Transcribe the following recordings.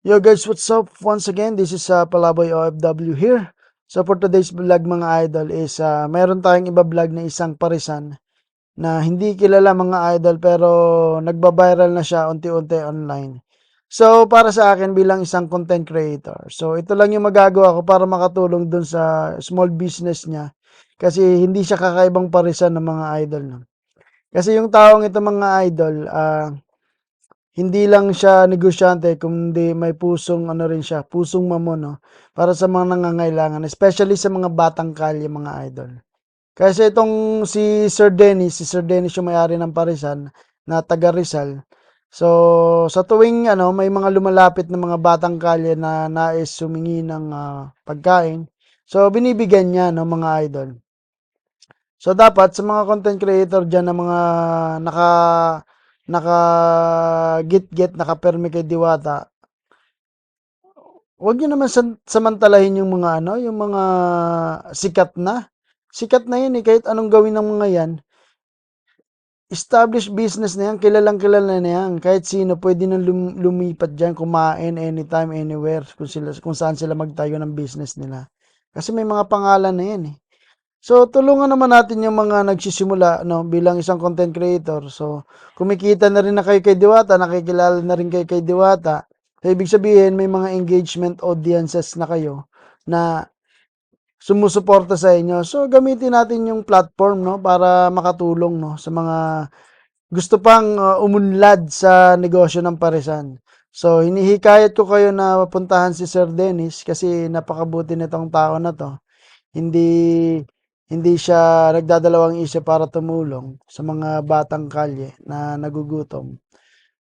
Yo guys, what's up? Once again, this is Palaboy OFW here. So for today's vlog mga idol is meron tayong iba-vlog na isang parisan na hindi kilala mga idol pero nagba-viral na siya unti-unti online. So para sa akin bilang isang content creator, so ito lang yung magagawa ko para makatulong dun sa small business niya kasi hindi siya kakaibang parisan ng mga idol. No? Kasi yung taong ito mga idol, hindi lang siya negosyante kundi may pusong ano rin siya, pusong mamon 'no, para sa mga nangangailangan, especially sa mga batang kalye mga idol. Kasi itong si Sir Dennis yung may-ari ng Parisan na taga Rizal. So, sa tuwing ano, may mga lumalapit na mga batang kalye na nais humingi ng pagkain, so binibigyan niya no mga idol. So dapat sa mga content creator diyan na mga naka naka git-get, nakapermi kay Diwata, huwag niyo naman samantalahin yung mga ano, yung mga sikat na. Sikat na yun eh, kahit anong gawin ng mga yan, established business na yan, kilalang kilala na yan. Kahit sino pwede nang lumipat dyan, kumain anytime, anywhere, kung saan sila magtayo ng business nila. Kasi may mga pangalan na yan eh. So, tulungan naman natin yung mga nagsisimula no, bilang isang content creator. So, kumikita na rin na kayo kay Diwata, nakikilala na rin kayo kay Diwata. So, ibig sabihin, may mga engagement audiences na kayo na sumusuporta sa inyo. So, gamitin natin yung platform no, para makatulong no, sa mga gusto pang umunlad sa negosyo ng parisan. So, hinihikayat ko kayo na puntahan si Sir Dennis kasi napakabuti nitong tao na to. Hindi hindi siya nagdadalawang isip para tumulong sa mga batang kalye na nagugutom.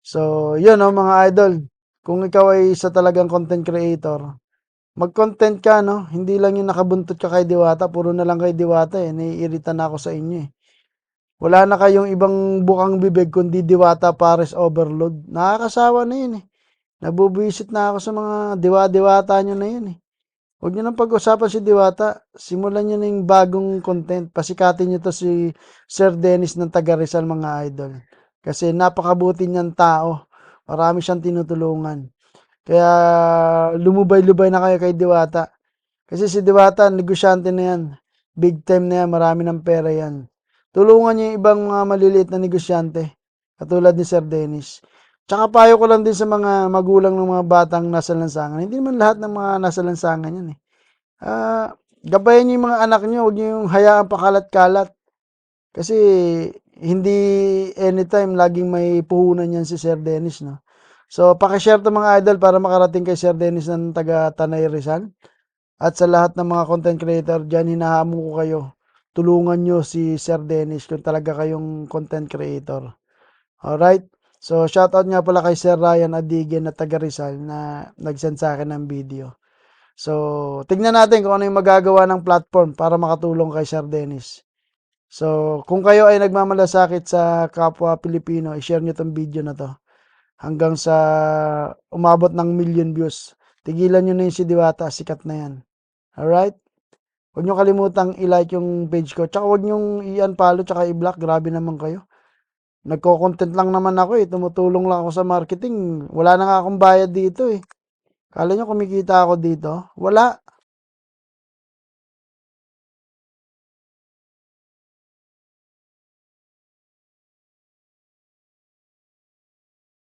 So, yun no, mga idol. Kung ikaw ay isa talagang content creator, mag-content ka, no? Hindi lang yung nakabuntot ka kay Diwata, puro na lang kay Diwata eh. Naiirita na ako sa inyo eh. Wala na kayong ibang bukang bibig kundi Diwata Pares Overload. Nakakasawa na yun eh. Nabubuisit na ako sa mga diwa-diwata nyo na yun eh. Huwag nyo nang pag-usapan si Diwata. Simulan nyo na yung bagong content. Pasikatin nyo to si Sir Dennis ng taga Rizal mga idol. Kasi napakabuti niyang tao. Marami siyang tinutulungan. Kaya lumubay-lubay na kayo kay Diwata. Kasi si Diwata, negosyante na yan. Big time na yan. Marami ng pera yan. Tulungan niyo yung ibang mga maliliit na negosyante. Katulad ni Sir Dennis. Tsaka payo ko lang din sa mga magulang ng mga batang nasa lansangan. Hindi naman lahat ng mga nasa lansangan yan eh. Gabayan niyo yung mga anak niyo. Huwag niyo yung hayaan pakalat-kalat. Kasi hindi anytime laging may puhunan yan si Sir Dennis, no? So, pakishare to mga idol para makarating kay Sir Dennis ng taga Tanay Rizal. At sa lahat ng mga content creator dyan, hinahamon ko kayo. Tulungan nyo si Sir Dennis kung talaga kayong content creator. Alright? So, shoutout nga pala kay Sir Ryan Adigen na taga Rizal na nag-send sa akin ng video. So, tignan natin kung ano yung magagawa ng platform para makatulong kay Sir Dennis. So, kung kayo ay nagmamalasakit sa kapwa Pilipino, i-share nyo tong video na to hanggang sa umabot ng million views. Tigilan nyo na yung si Diwata, sikat na yan. Alright? Huwag nyo kalimutang i-like yung page ko. Tsaka huwag nyo i-unfollow tsaka i-block. Grabe naman kayo. Nagko-content lang naman ako eh. Tumutulong lang ako sa marketing. Wala na nga akong bayad dito eh. Kala nyo kumikita ako dito? Wala.